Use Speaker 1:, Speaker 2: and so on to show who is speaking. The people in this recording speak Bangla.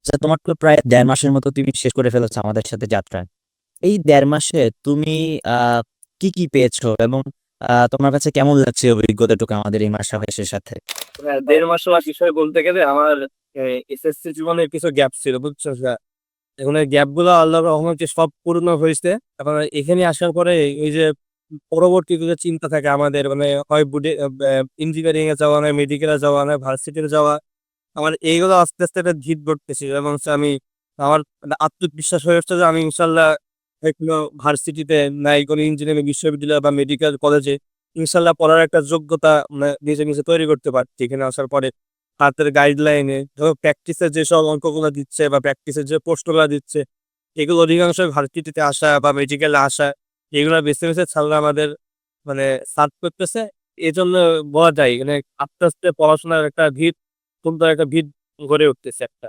Speaker 1: আচ্ছা, তোমার তো প্রায় ১.৫ মাসের মতো তুমি শেষ করে ফেলেছো আমাদের সাথে যাত্রা। এই ১.৫ মাসে তুমি আহ কি পেয়েছো এবং তোমার কাছে কেমন লাগছে অভিজ্ঞতাটুকু আমাদের এই মাসাহের সাথে?
Speaker 2: হ্যাঁ, ১.৫ মাস বিষয় বলতে গেলে আমার এসএসসি জীবনের কিছু গ্যাপ ছিল, বুঝছো? এখন এই গ্যাপ গুলো আল্লাহর রহমতে সব পূর্ণ হয়েছে। তারপর এখানে আসার পরে এই যে পরবর্তী যে চিন্তা থাকে আমাদের, মানে হয় ইঞ্জিনিয়ারিং এ যাওয়া, নয় মেডিকেলে যাওয়া, নয় ভার্সিটিতে যাওয়া, আমার এইগুলো আস্তে আস্তে একটা জিদ ধরতেছিল এবং আমি আমার মানে আত্মবিশ্বাস হয়ে আসছে যে আমি ইনশাল্লাহ কোনো ভার্সিটিতে নাই কোনো ইঞ্জিনিয়ারিং বিশ্ববিদ্যালয় বা মেডিকেল কলেজে ইনশাল্লাহ পড়ার একটা যোগ্যতা মানে নিজে নিজে তৈরি করতে পারছি এখানে আসার পরে। হাতের গাইডলাইনে ধরো প্র্যাকটিসের যেসব অঙ্কগুলো দিচ্ছে বা প্র্যাকটিসের যে প্রশ্নগুলো দিচ্ছে, এগুলো অধিকাংশ ভার্সিটিতে আসা বা মেডিকেলে আসা, এগুলো বেছে বেছে ছাড়লে আমাদের মানে সার্চ করতেছে। এই জন্য বলা যায় মানে আস্তে আস্তে পড়াশোনার একটা ভিত সুন্দর একটা ভিত গড়ে উঠতেছে একটা।